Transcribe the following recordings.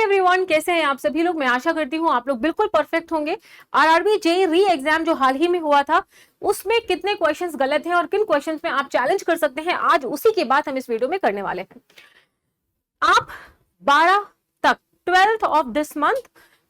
Everyone, कैसे हैं आप सभी लोग। मैं आशा करती हूँ आप लोग बिल्कुल परफेक्ट होंगे। आरआरबी जेईई री एग्जाम जो हाल ही में हुआ था उसमें कितने क्वेश्चंस गलत हैं और किन क्वेश्चंस में आप चैलेंज कर सकते हैं, आज उसी की बात हम इस वीडियो में करने वाले हैं। आप 12 तक 12th ऑफ दिस मंथ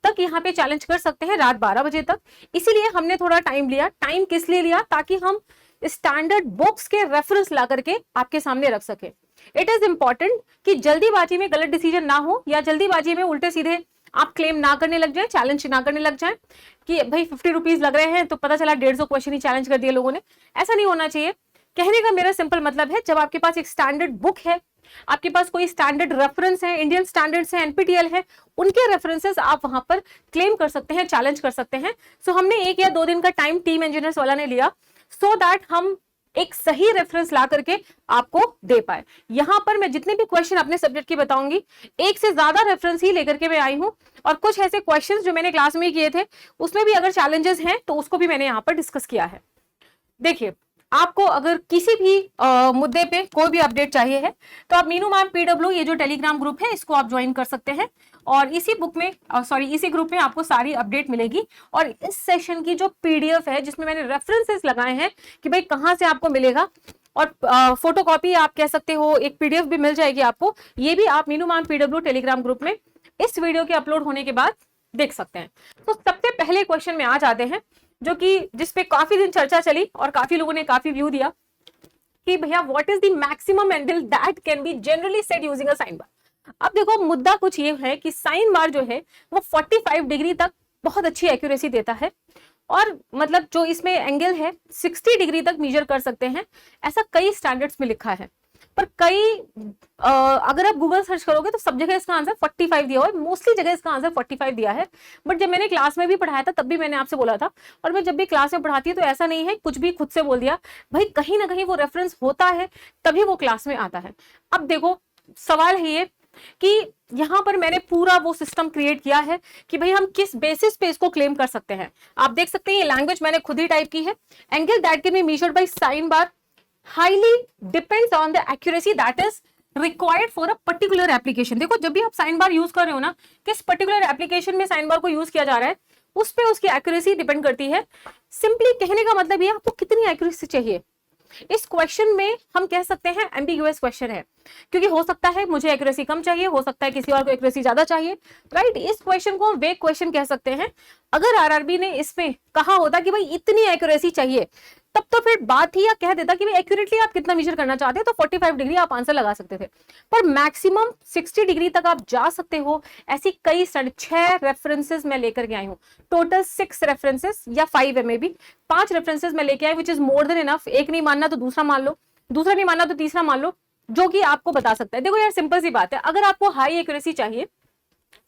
तक यहाँ पे चैलेंज कर सकते हैं रात 12 बजे तक। इसीलिए हमने थोड़ा टाइम लिया। टाइम किस लिए लिया? ताकि हम स्टैंडर्ड बुक्स के रेफरेंस ला करके आपके सामने रख सके। इट इज इंपॉर्टेंट कि जल्दीबाजी में गलत डिसीजन ना हो या जल्दीबाजी में उल्टे सीधे आप क्लेम ना करने लग जाए, चैलेंज ना करने लग जाए कि भाई 50 रुपीज लग रहे हैं तो पता चला 150 क्वेश्चन ही चैलेंज कर दिए लोगों ने। ऐसा नहीं होना चाहिए। कहने का मेरा सिंपल मतलब है, जब आपके पास एक स्टैंडर्ड बुक है, आपके पास कोई स्टैंडर्ड रेफरेंस है, इंडियन स्टैंडर्ड्स है, एनपीटीईएल है, उनके रेफरेंसेस आप वहां पर क्लेम कर सकते हैं, चैलेंज कर सकते हैं। सो हमने 1 या 2 दिन का टाइम टीम इंजीनियर्स वाला ने लिया सो दैट हम एक सही रेफरेंस ला करके आपको दे पाए। यहां पर मैं जितने भी क्वेश्चन अपने सब्जेक्ट की बताऊंगी, एक से ज्यादा रेफरेंस ही लेकर के मैं आई हूं, और कुछ ऐसे क्वेश्चंस जो मैंने क्लास में किए थे उसमें भी अगर चैलेंजेस हैं तो उसको भी मैंने यहां पर डिस्कस किया है। देखिए, आपको अगर किसी भी मुद्दे पे कोई भी अपडेट चाहिए है तो आप मीनू मैम पीडब्ल्यू, ये जो टेलीग्राम ग्रुप है, इसको आप ज्वाइन कर सकते हैं और इसी बुक में इसी ग्रुप में आपको सारी अपडेट मिलेगी। और इस सेशन की जो पीडीएफ है जिसमें मैंने रेफरेंसेस लगाए हैं कि भाई कहां से आपको मिलेगा, और फोटोकॉपी आप कह सकते हो, एक पीडीएफ भी मिल जाएगी आपको। ये भी आप Meenu ma'am PW Telegram group में इस वीडियो के अपलोड होने के बाद देख सकते हैं। तो सबसे पहले क्वेश्चन में आ जाते हैं, जो कि जिसपे काफी दिन चर्चा चली और काफी लोगों ने काफी व्यू दिया कि भैया what is the maximum angle that can be generally set using a sine bar. अब देखो, मुद्दा कुछ ये है कि साइन बार जो है वो 45 डिग्री तक बहुत अच्छी एक्यूरेसी देता है, और मतलब जो इसमें एंगल है 60 डिग्री तक मेजर कर सकते हैं, ऐसा कई स्टैंडर्ड्स में लिखा है। पर अगर आप गूगल सर्च करोगे तो सब जगह इसका आंसर 45 दिया हुआ है, मोस्टली जगह इसका आंसर 45 दिया है। बट जब मैंने क्लास में भी पढ़ाया था तब भी मैंने आपसे बोला था, और मैं जब भी क्लास में पढ़ाती हूँ तो ऐसा नहीं है कुछ भी खुद से बोल दिया, भाई कहीं ना कहीं वो रेफरेंस होता है तभी वो क्लास में आता है। अब देखो, सवाल है ये कि यहां पर मैंने पूरा वो सिस्टम क्रिएट किया है कि भाई हम किस बेसिस पे इसको क्लेम कर सकते हैं। आप देख सकते हैं ये लैंग्वेज मैंने खुद ही टाइप की है। Angle that can be measured by sine bar highly depends on the accuracy that is required for a particular application। देखो, जब भी आप साइन बार यूज कर रहे हो ना, किस पर्टिकुलर एप्लीकेशन में साइन बार को यूज किया जा रहा है उस पे उसकी एक्यूरेसी डिपेंड करती है। सिंपली कहने का मतलब ये, आपको कितनी एक्यूरेसी चाहिए। इस क्वेश्चन में हम कह सकते हैं एम्बिगुअस क्वेश्चन है, क्योंकि हो सकता है मुझे एक्यूरेसी कम चाहिए, हो सकता है किसी और को एक्यूरेसी ज्यादा चाहिए, राइट। इस क्वेश्चन को हम वेग क्वेश्चन कह सकते हैं। अगर आरआरबी ने इसमें कहा होता कि भाई इतनी एक्यूरेसी चाहिए, तब तो फिर बात ही, या कह देता कि भाई एक्यूरेटली आप कितना मेजर करना चाहते हैं, तो 45 डिग्री आप आंसर लगा सकते थे। पर मैक्सिमम 60 डिग्री तक आप जा सकते हो। ऐसी कई 6 रेफरेंसेस मैं लेकर के आई हूँ, टोटल 6 रेफरेंसेस या 5 है, मे बी 5 रेफरेंसेस मैं लेके आई, which is more than enough. एक नहीं मानना तो दूसरा मान लो, दूसरा नहीं मानना तो तीसरा मान लो, जो कि आपको बता सकता है। देखो यार, सिंपल सी बात है, अगर आपको हाई एक्यूरेसी चाहिए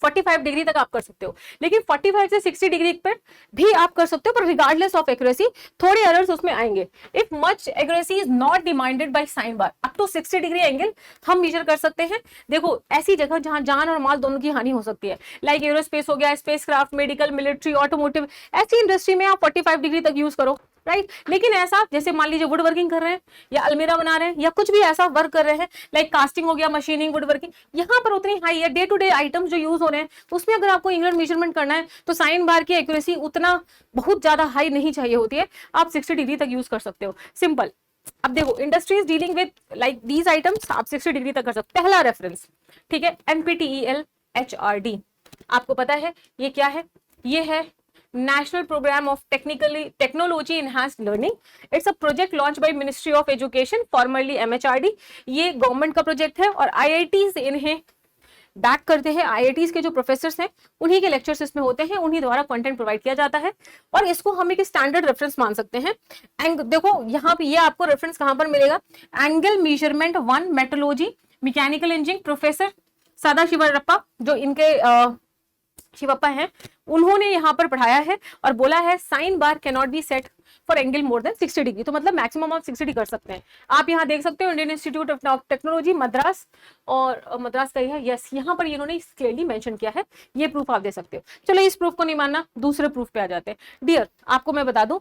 45 डिग्री तक आप कर सकते हो, लेकिन 45 से 60 डिग्री पर भी आप कर सकते हो, पर रिगार्डलेस ऑफ एक्यूरेसी थोड़े एरर्स उसमें आएंगे। If much accuracy is not demanded by sine bar, up to 60 degree angle हम मेजर कर सकते हैं। देखो, ऐसी जगह जहां जान और माल दोनों की हानि हो सकती है, लाइक एरोस्पेस हो गया, space craft, medical, military, automotive, ऐसी इंडस्ट्री में आप 45 डिग्री तक यूज करो, राइट। लेकिन ऐसा जैसे मान लीजिए वुड वर्किंग कर रहे हैं या अलमीरा बना रहे हैं या कुछ भी ऐसा वर्क कर रहे हैं, लाइक कास्टिंग हो गया, मशीनिंग, वुड वर्किंग, यहाँ पर उतनी हाई है। डे टू डे आइटम्स जो यूज हो रहे हैं उसमें अगर आपको एंगुलर मेजरमेंट करना है तो साइन बार की एक्यूरेसी उतना बहुत ज्यादा हाई नहीं चाहिए होती है, आप 60 डिग्री तक यूज कर सकते हो, सिंपल। अब देखो, industries dealing with like these items आप 60 डिग्री तक कर सकते हो। पहला रेफरेंस, ठीक है, एनपीटीईएल एचआरडी, आपको पता है ये क्या है? ये है national programme of technology enhanced learning. It's a project launch by ministry of education, formerly MHRD. ये गवर्नमेंट का प्रोजेक्ट है और आईआईटीज इन्हें बैक करते हैं। आईआईटीज के जो प्रोफेसर्स हैं उन्हीं के लेक्चर्स इसमें होते हैं, उन्हीं द्वारा कंटेंट प्रोवाइड किया जाता है, और इसको हम एक स्टैंडर्ड रेफरेंस मान सकते हैं। एंड देखो यहाँ पे ये आपको रेफरेंस कहां पर मिलेगा? Angle measurement 1 metrology mechanical engineering, professor सदा शिवरप्पा, जो इनके शिवप्पा हैं, उन्होंने यहाँ पर पढ़ाया है और बोला है sine bar can not be set for angle more than 60 degree. तो मतलब मैक्सिमम आप 60 कर सकते हैं। आप यहाँ देख सकते हो Indian institute of technology Madras, और मद्रास का ही है, यस, यहाँ पर इन्होंने क्लियरली मेंशन किया है। ये प्रूफ आप दे सकते हो। चलो, इस प्रूफ को नहीं मानना, दूसरे प्रूफ पे आ जाते हैं। डियर, आपको मैं बता दूं,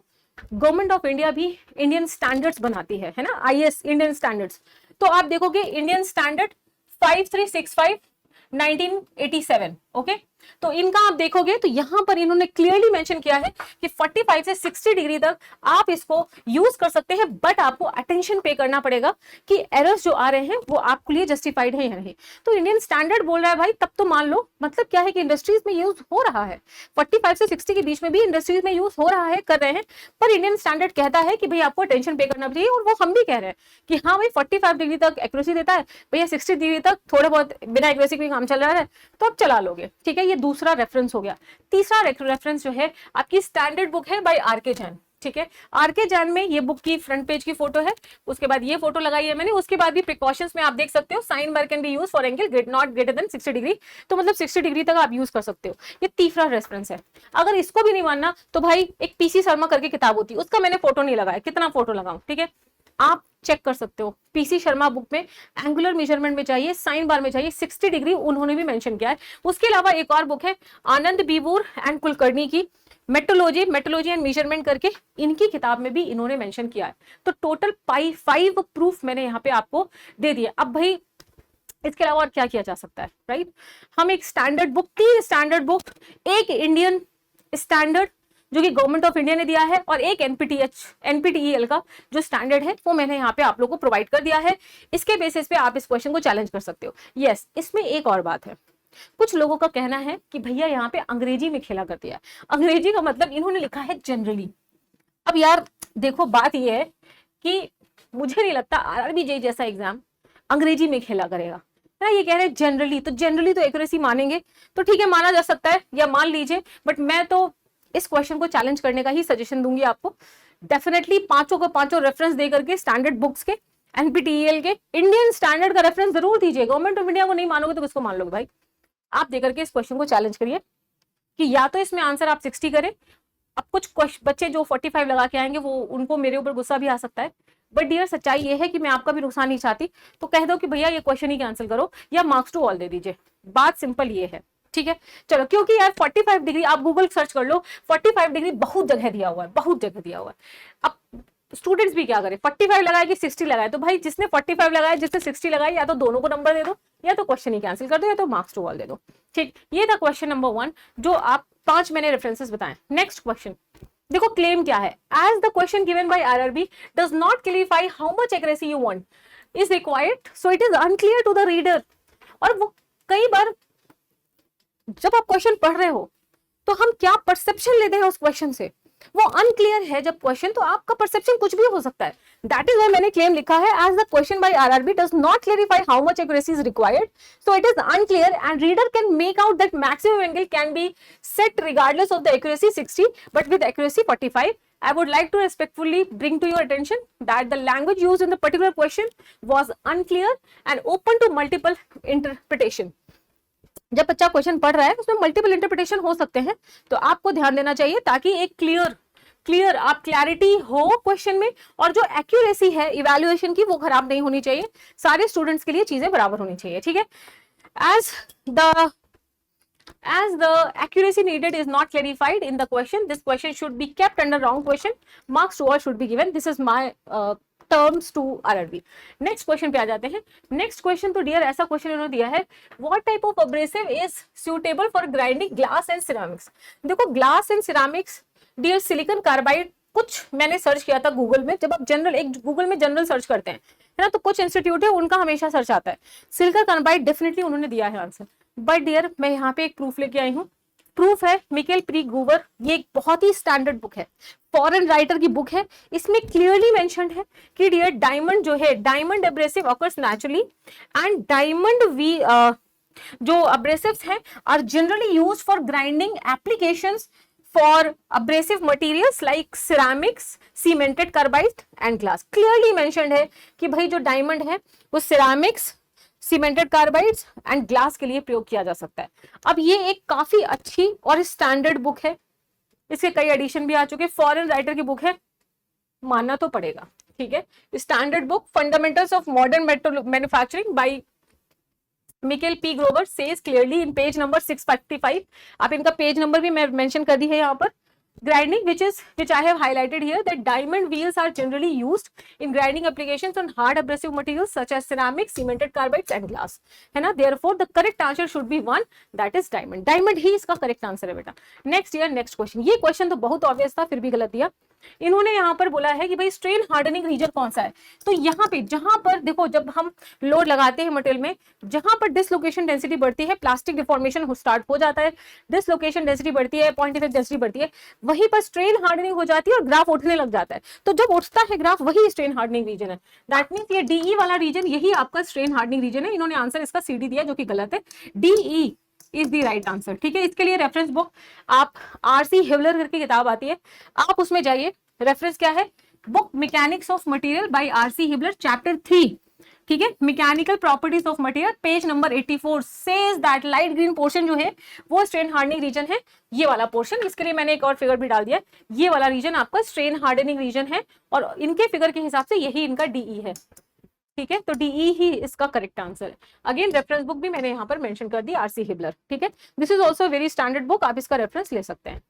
गवर्नमेंट ऑफ इंडिया भी इंडियन स्टैंडर्ड्स बनाती है ना, आईएस इंडियन स्टैंडर्ड्स। तो आप देखोगे इंडियन स्टैंडर्ड 5365 1987। ओके, तो इनका आप देखोगे तो यहां पर इन्होंने क्लियरली मेंशन किया है कि 45 से 60 डिग्री तक आप इसको यूज कर सकते हैं, बट आपको अटेंशन पे करना पड़ेगा कि एरर्स जो आ रहे हैं वो आपके लिए जस्टिफाइड है या नहीं। तो इंडियन स्टैंडर्ड बोल रहा है भाई, तब तो मान लो, मतलब क्या है कि इंडस्ट्रीज में यूज हो रहा है, 45 से 60 के बीच में भी इंडस्ट्रीज में यूज हो रहा है, कर रहे हैं, पर इंडियन स्टैंडर्ड कहता है कि भाई आपको अटेंशन पे करना चाहिए, और वो हम भी कह रहे हैं कि हाँ भाई 45 डिग्री तक एक्यूरेसी देता है, भैया 60 डिग्री तक थोड़े बहुत बिना एक्यूरेसी के काम चल रहा है तो आप चला लोगे। ठीक है, ये दूसरा रेफरेंस हो गया। तीसरा रेफरेंस जो है आपकी स्टैंडर्ड बुक है बाय आरके जैन। ठीक है, आरके जैन में ये बुक की फ्रंट पेज की फोटो है, उसके बाद ये फोटो लगाई है मैंने, उसके बाद भी प्रिकॉशंस में आप देख सकते हो, sine bar can be use for angle not greater than 60 degree, तो मतलब 60 डिग्री तक आप यूज कर सकते हो। ये तीसरा रेफरेंस है। अगर इसको भी नहीं मानना तो भाई एक पीसी शर्मा करके किताब होती है, उसका मैंने फोटो नहीं लगाया, कितना फोटो लगाऊं, ठीक है, आप चेक कर सकते हो। पीसी शर्मा बुक में एंगुलर मेजरमेंट में चाहिए, साइन बार में चाहिए 60 डिग्री, उन्होंने भी मेंशन किया है। उसके अलावा एक और बुक है आनंद बीबूर एंड कुलकर्णी की, मेट्रोलॉजी एंड मेजरमेंट करके, इनकी किताब में भी इन्होंने मेंशन किया है। तो टोटल 5 प्रूफ मैंने यहाँ पे आपको दे दिया। अब भाई इसके अलावा और क्या किया जा सकता है, राइट? हम एक स्टैंडर्ड बुक, तीन स्टैंडर्ड बुक, एक इंडियन स्टैंडर्ड जो कि गवर्नमेंट ऑफ इंडिया ने दिया है, और एक एनपीटीईएल का जो स्टैंडर्ड है वो मैंने यहाँ पे आप लोगों को प्रोवाइड कर दिया है। इसके बेसिस पे आप इस क्वेश्चन को चैलेंज कर सकते हो। यस, इसमें एक और बात है, कुछ लोगों का कहना है कि भैया यहाँ पे अंग्रेजी में खेला कर दिया है। अंग्रेजी का मतलब इन्होंने लिखा है जनरली। अब यार देखो, बात यह है कि मुझे नहीं लगता आरआरबी जेईई जैसा एग्जाम अंग्रेजी में खेला करेगा ना। ये कह रहे हैं जनरली, तो जनरली तो एक्यूरेसी मानेंगे तो ठीक है, माना जा सकता है या मान लीजिए, बट मैं तो इस क्वेश्चन को चैलेंज करने का ही सजेशन दूंगी आपको। डेफिनेटली पांचों रेफरेंस दे करके स्टैंडर्ड बुक्स के, एनपीटीईएल के, इंडियन स्टैंडर्ड का रेफरेंस जरूर दीजिए। गवर्नमेंट ऑफ इंडिया को नहीं मानोगे तो किसको मान लोगे भाई? आप देकर के इस क्वेश्चन को चैलेंज करिए कि या तो इसमें आंसर आप 60 करें। अब कुछ बच्चे जो 45 लगा के आएंगे वो, उनको मेरे ऊपर गुस्सा भी आ सकता है, बट डियर सच्चाई ये है कि मैं आपका भी नुकसान नहीं चाहती, तो कह दो कि भैया ये क्वेश्चन ही कैंसिल करो या मार्क्स टू ऑल दे दीजिए। बात सिंपल ये है, ठीक है? चलो, क्योंकि यार 45 डिग्री आप गूगल सर्च कर लो, 45 डिग्री बहुत जगह दिया हुआ है, बहुत जगह दिया हुआ है। अब स्टूडेंट्स भी क्या करें, 45 लगाए कि 60 लगाए? तो भाई जिसने 45 लगाया, जिसने 60 लगाई, या तो दोनों को नंबर दे दो, या तो क्वेश्चन ही कैंसिल कर दो, या तो मार्क्स टू ऑल दे दो। ठीक, ये था क्वेश्चन नंबर 1, जो आप 5 मैंने रेफरेंसेस बताए। नेक्स्ट क्वेश्चन देखो, क्लेम क्या है? As the question given by RRB does not clarify how much accuracy you want is required, so it is unclear to the reader. और वो कई बार जब आप क्वेश्चन पढ़ रहे हो तो हम क्या परसेप्शन लेते हैं उस क्वेश्चन से, वो अनक्लियर है जब क्वेश्चन, तो आपका परसेप्शन कुछ भी हो सकता है। दैट इज व्हाई मैंने क्लेम लिखा है, as the question by RRB does not clarify how much accuracy is required, so it is unclear and reader can make out that maximum angle can be set regardless of the accuracy 60 but with accuracy 45. I would like to respectfully bring to your attention that the language used in the particular question was unclear and open to multiple interpretation. जब बच्चा question पढ़ रहा है उसमें multiple interpretation हो सकते हैं, तो आपको ध्यान देना चाहिए ताकि एक क्लियर आप क्लैरिटी हो क्वेश्चन में, और जो एक्यूरेसी है इवैल्यूएशन की वो खराब नहीं होनी चाहिए। सारे स्टूडेंट्स के लिए चीजें बराबर होनी चाहिए, ठीक है? As the accuracy needed is not clarified in the question, this question should be kept under wrong question. Marks to all should be given. This is my terms to RRB. Next question पे आ जाते हैं। Next question तो dear ऐसा question इन्होंने दिया है, what type of abrasive is suitable for grinding glass and ceramics? देखो, glass and ceramics dear, silicon carbide, कुछ मैंने सर्च किया था गूगल में। जब आप गूगल में जनरल सर्च करते हैं, है ना, तो कुछ इंस्टीट्यूट है उनका हमेशा सर्च आता है। सिलिकॉन कार्बाइड डेफिनेटली उन्होंने दिया है आंसर, बट डियर मैं यहाँ पे एक प्रूफ लेके आई हूँ। प्रूफ है मिकेल पी ग्रूवर, ये एक बहुत ही स्टैंडर्ड बुक है, फॉरेन राइटर की बुक है। इसमें क्लियरली मेंशन्ड है कि डियर डायमंड जो है, diamond abrasive occurs naturally and diamond we जो एब्रेसिव्स हैं are generally used for grinding applications for abrasive materials like ceramics, cemented carbide and glass. Clearly mentioned है कि भाई जो डायमंड है वो ceramics, cemented carbides and glass के लिए प्रयोग किया जा सकता है। अब ये एक काफी अच्छी और स्टैंडर्ड बुक है, इसके कई एडिशन भी आ चुके, फॉरेन राइटर की बुक है, मानना तो पड़ेगा, ठीक है? Standard book fundamentals of modern manufacturing bye Mikel P Grover says clearly in page number 655। आप इनका पेज नंबर भी मैं मेंशन कर दी है यहाँ पर, grinding, which I have highlighted here, that diamond wheels are generally used in grinding applications on hard abrasive materials such as ceramics, cemented carbides and glass, है ना. Therefore the correct answer should be one, that is diamond. Diamond ही इसका correct answer है बेटा. Next year next question. ये question तो बहुत obvious था, फिर भी गलत दिया. इन्होंने यहाँ पर बोला है कि भाई स्ट्रेन हार्डनिंग रीजन कौन सा है. तो यहाँ पे जहां पर देखो, जब हम लोड लगाते हैं मटेरियल में, जहां पर डिसलोकेशन डेंसिटी बढ़ती है, प्लास्टिक डिफॉर्मेशन स्टार्ट हो जाता है, डिसलोकेशन डेंसिटी बढ़ती है, पॉइंट इफेक्ट डेंसिटी बढ़ती है, वहीं पर स्ट्रेन हार्डनिंग हो जाती है और ग्राफ उठने लग जाता है. तो जब उठता है ग्राफ, वही स्ट्रेन हार्डनिंग रीजन है. दैट मींस ये डीई वाला रीजन, यही आपका स्ट्रेन हार्डनिंग रीजन है. इन्होंने आंसर इसका सीडी दिया जो कि गलत है. DE is the right answer. ठीक है, इसके लिए रेफरेंस बुक आप आरसी हिवलर करके किताब आती है, आप उसमें जाइए. रेफरेंस क्या है? Book mechanics of material by R C, Hibbeler 3. ठीक है, mechanical properties of material, page number 84 says that light green portion जो है वो स्ट्रेन हार्डनिंग रीजन है. ये वाला पोर्शन, इसके लिए मैंने एक और फिगर भी डाल दिया. ये वाला रीजन आपका स्ट्रेन हार्डनिंग रीजन है और इनके फिगर के हिसाब से यही इनका डीई है. ठीक है, तो डीई ही इसका करेक्ट आंसर है. अगेन रेफरेंस बुक भी मैंने यहाँ पर मेंशन कर दी, आरसी हिबलर. ठीक है, this is also very standard book, आप इसका रेफरेंस ले सकते हैं.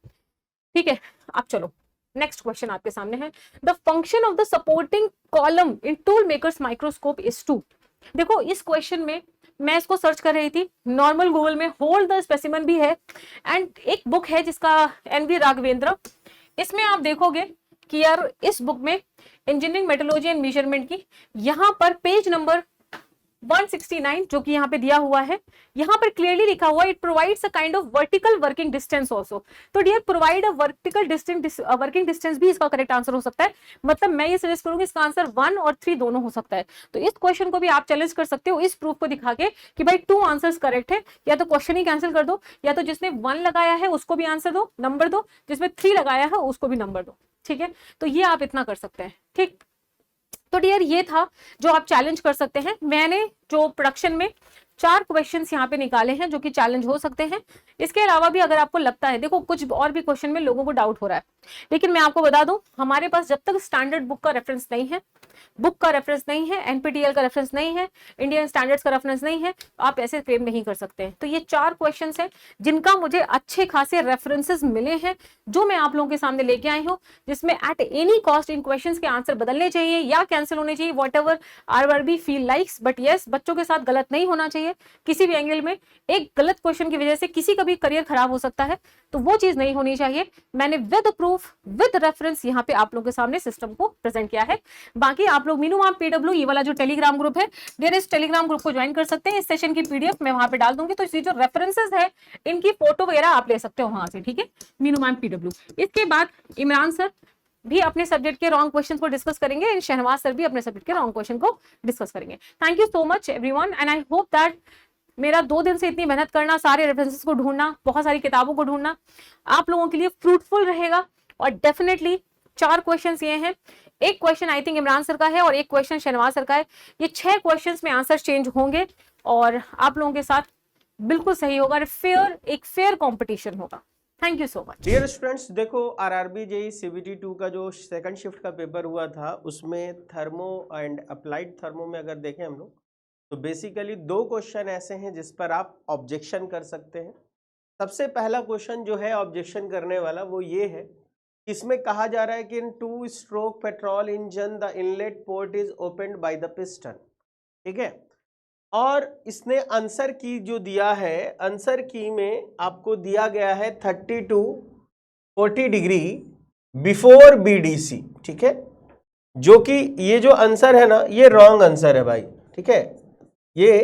ठीक है, अब चलो नेक्स्ट क्वेश्चन आपके सामने है. The function of the supporting column in tool makers microscope is to. देखो इस क्वेश्चन में मैं इसको सर्च कर रही थी, नॉर्मल गूगल में होल्ड द स्पेसिमन भी है, एंड एक बुक है जिसका एनवी राघवेंद्र. इसमें आप देखोगे कि यार इस बुक में इंजीनियरिंग मेट्रोलॉजी एंड मेजरमेंट की यहाँ पर पेज नंबर 169 जो कि यहाँ पे दिया हुआ है, यहाँ पर क्लियरली लिखा हुआ है, it provides a kind of vertical working distance also. तो dear provide a vertical distance, working distance भी इसका करेक्ट आंसर हो सकता है. मतलब मैं ये सजेस्ट करूंगी इसका आंसर 1 और 3 दोनों हो सकता है. तो इस क्वेश्चन को भी आप चैलेंज कर सकते हो इस प्रूफ को दिखा के कि भाई 2 आंसर्स करेक्ट है, या तो क्वेश्चन ही कैंसिल कर दो, या तो जिसने 1 लगाया है उसको भी आंसर दो, नंबर दो, जिसमें 3 लगाया है उसको भी नंबर दो. ठीक है, तो ये आप इतना कर सकते हैं. ठीक, तो डियर ये था जो आप चैलेंज कर सकते हैं. मैंने जो प्रोडक्शन में 4 क्वेश्चंस यहाँ पे निकाले हैं जो कि चैलेंज हो सकते हैं. इसके अलावा भी अगर आपको लगता है, देखो कुछ और भी क्वेश्चन में लोगों को डाउट हो रहा है, लेकिन मैं आपको बता दूं हमारे पास जब तक स्टैंडर्ड बुक का रेफरेंस नहीं है, बुक का रेफरेंस नहीं है, एनपीटीईएल का रेफरेंस नहीं है, इंडियन स्टैंडर्ड्स का रेफरेंस नहीं है, आप ऐसे क्लेम नहीं कर सकते हैं. तो ये 4 क्वेश्चंस हैं जिनका मुझे अच्छे खासे रेफरेंसेस मिले हैं, जो मैं आप लोगों के सामने लेके आई हूँ, जिसमें at any cost in questions के आंसर बदलने चाहिए या कैंसिल होने चाहिए, what ever RRB feel likes. But yes, बच्चों के साथ गलत नहीं होना चाहिए किसी भी एंगल में. एक गलत क्वेश्चन की वजह से किसी का भी करियर खराब हो सकता है, तो वो चीज नहीं होनी चाहिए. मैंने विद प्रूफ विद रेफरेंस यहाँ पे आप लोगों के सामने सिस्टम को प्रेजेंट किया है. बाकी आप लोग मीनू मैम पीडब्ल्यू ये वाला जो टेलीग्राम ग्रुप है, देयर इस टेलीग्राम ग्रुप को ज्वाइन कर सकते हैं. इस सेशन की पीडीएफ मैं वहां पे डाल दूंगी, तो ये जो रेफरेंसेस है इनकी फोटो वगैरह आप ले सकते हो वहां से. ठीक है, मीनू मैम पीडब्ल्यू. इसके बाद इमरान सर भी अपने सब्जेक्ट के रॉन्ग क्वेश्चन को डिस्कस करेंगे, एंड शहनवाज सर भी अपने सब्जेक्ट के रॉन्ग क्वेश्चन को डिस्कस करेंगे. Thank you so much everyone, and I hope that मेरा 2 दिन से इतनी मेहनत करना, सारे रेफरेंसेस को ढूंढना, बहुत सारी किताबों को ढूंढना आप लोगों के लिए फ्रूटफुल रहेगा. और डेफिनेटली 4 क्वेश्चंस ये हैं, एक question I think Imran sir का है और एक क्वेश्चन शहनवाज सर का है. ये 6 क्वेश्चंस में आंसर चेंज होंगे और आप लोगों के साथ बिल्कुल सही होगा, एक फेयर कॉम्पिटिशन होगा. Thank you so much. Dear students, देखो आरआरबी जेईई सीबीटी 2 का जो सेकंड शिफ्ट का पेपर हुआ था, उसमें थर्मो एंड अप्लाइड थर्मो में अगर देखें हम लोग, तो बेसिकली 2 क्वेश्चन ऐसे हैं जिस पर आप ऑब्जेक्शन कर सकते हैं. सबसे पहला क्वेश्चन जो है ऑब्जेक्शन करने वाला वो ये है, इसमें कहा जा रहा है कि इन 2 stroke petrol engine the inlet port is opened by the piston. ठीक है, और इसने आंसर की जो दिया है, आंसर की में आपको दिया गया है 30 to 40 डिग्री बिफोर बीडीसी. ठीक है, जो कि ये जो आंसर है ना, ये रॉन्ग आंसर है भाई. ठीक है, ये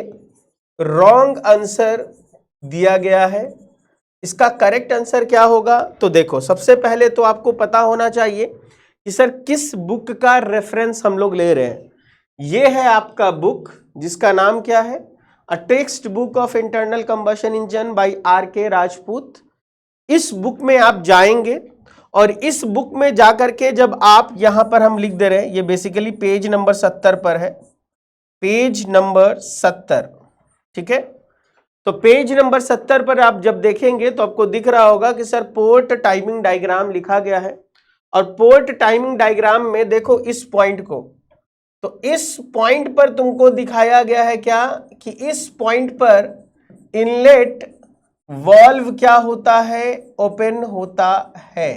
रॉन्ग आंसर दिया गया है. इसका करेक्ट आंसर क्या होगा? तो देखो, सबसे पहले तो आपको पता होना चाहिए कि सर किस बुक का रेफरेंस हम लोग ले रहे हैं. ये है आपका बुक जिसका नाम क्या है, a text book of internal combustion engine by RK. Rajput. इस बुक में आप जाएंगे और इस बुक में जाकर के जब आप यहां पर हम लिख दे रहे हैं, ये बेसिकली पेज नंबर 70 पर है, पेज नंबर 70. ठीक है, तो पेज नंबर 70 पर आप जब देखेंगे तो आपको दिख रहा होगा कि सर पोर्ट टाइमिंग डायग्राम लिखा गया है. और पोर्ट टाइमिंग डायग्राम में देखो इस पॉइंट को, तो इस पॉइंट पर तुमको दिखाया गया है क्या, कि इस पॉइंट पर इनलेट वाल्व क्या होता है, ओपन होता है.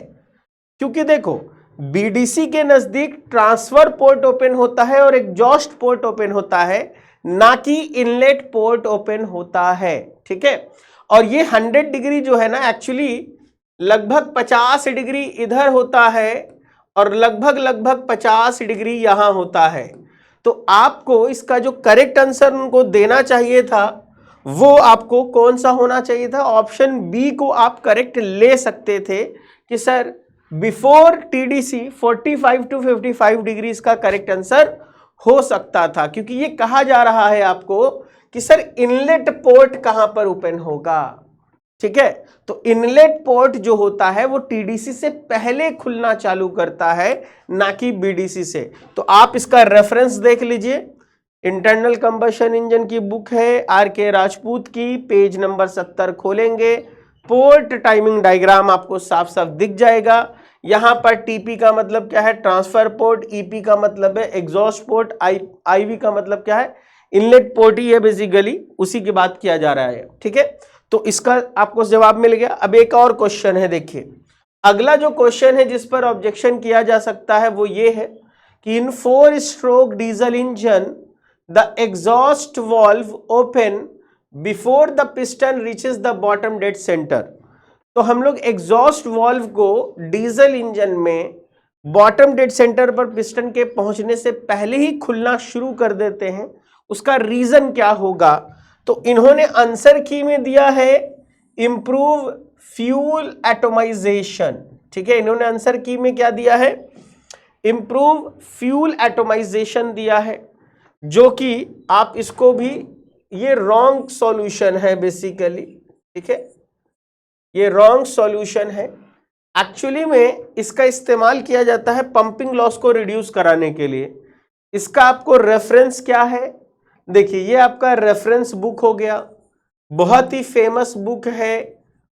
क्योंकि देखो बीडीसी के नजदीक ट्रांसफर पोर्ट ओपन होता है और एग्जॉस्ट पोर्ट ओपन होता है, ना कि इनलेट पोर्ट ओपन होता है, ठीक है। और ये 100 डिग्री जो है ना एक्चुअली लगभग 50 डिग्री इधर होता है और लगभग 50 डिग्री यहां होता है। तो आपको इसका जो करेक्ट आंसर उनको देना चाहिए था वो आपको कौन सा होना चाहिए था, ऑप्शन बी को आप करेक्ट ले सकते थे कि sir before TDC 45 to 55 degree इसका करेक्ट आंसर हो सकता था, क्योंकि ये कहा जा रहा है आपको कि सर इनलेट पोर्ट कहां पर ओपन होगा, ठीक है। तो इनलेट पोर्ट जो होता है वो टीडीसी से पहले खुलना चालू करता है, ना कि बीडीसी से। तो आप इसका रेफरेंस देख लीजिए, इंटरनल कंबशन इंजन की बुक है आर के राजपूत की, पेज नंबर 70 खोलेंगे, पोर्ट टाइमिंग डायग्राम आपको साफ साफ दिख जाएगा। यहां पर टीपी का मतलब क्या है, ट्रांसफर पोर्ट, ईपी का मतलब है एग्जॉस्ट पोर्ट, आईवी का मतलब क्या है, इनलेट पोर्ट ही है बेसिकली, उसी की बात किया जा रहा है, ठीक है। तो इसका आपको जवाब मिल गया। अब एक और क्वेश्चन है, देखिए अगला जो क्वेश्चन है जिस पर ऑब्जेक्शन किया जा सकता है वो ये है कि इन 4 stroke diesel engine the exhaust valve open before the piston reaches the bottom dead centre. तो हम लोग एग्जॉस्ट वाल्व को डीजल इंजन में बॉटम डेड सेंटर पर पिस्टन के पहुंचने से पहले ही खुलना शुरू कर देते हैं, उसका रीजन क्या होगा। तो इन्होंने आंसर की में दिया है इंप्रूव फ्यूल एटोमाइजेशन, ठीक है। इन्होंने आंसर की में क्या दिया है, इंप्रूव फ्यूल एटोमाइजेशन दिया है, जो कि आप इसको भी, ये रॉन्ग सॉल्यूशन है बेसिकली, ठीक है, ये रॉन्ग सॉल्यूशन है। एक्चुअली में इसका इस्तेमाल किया जाता है पंपिंग लॉस को रिड्यूस कराने के लिए। इसका आपको रेफरेंस क्या है, देखिए ये आपका रेफरेंस बुक हो गया, बहुत ही फेमस बुक है।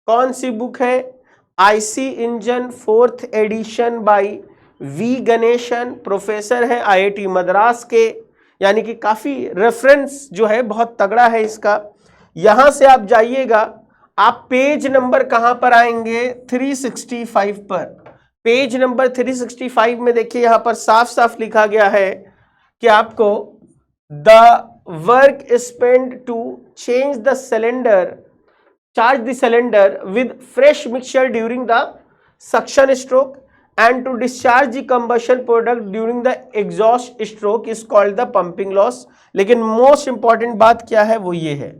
कौन सी बुक है, IC engine 4th edition by V Ganesan, professor है आईआईटी मद्रास के, यानी कि काफी रेफरेंस जो है बहुत तगड़ा है इसका। यहां से आप जाइएगा, आप पेज नंबर कहां पर आएंगे, 365 पर। पेज नंबर 365 में देखिए यहां पर साफ साफ लिखा गया है कि आपको the work spend to change the cylinder, charge the cylinder with fresh mixture during the suction stroke and to discharge the combustion product during the exhaust stroke is called the pumping loss। लेकिन most important बात क्या है, वो ये है,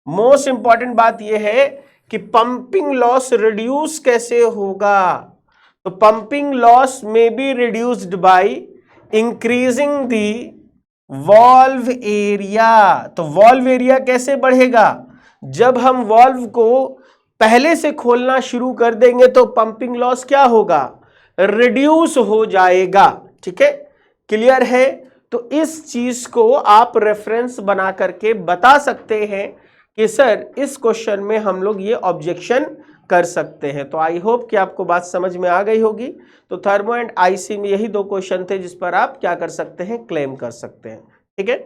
most important बात ये है कि पंपिंग लॉस रिड्यूस कैसे होगा। तो पंपिंग लॉस में be reduced by increasing the valve area. तो वॉल्व एरिया कैसे बढ़ेगा, जब हम वॉल्व को पहले से खोलना शुरू कर देंगे तो पंपिंग लॉस क्या होगा, रिड्यूस हो जाएगा, ठीक है, क्लियर है। तो इस चीज को आप रेफरेंस बना करके बता सकते हैं कि सर इस क्वेश्चन में हम लोग ये ऑब्जेक्शन कर सकते हैं। तो आई होप कि आपको बात समझ में आ गई होगी। तो थर्मो एंड आईसी में यही 2 क्वेश्चन थे जिस पर आप क्या कर सकते हैं, क्लेम कर सकते हैं, ठीक है।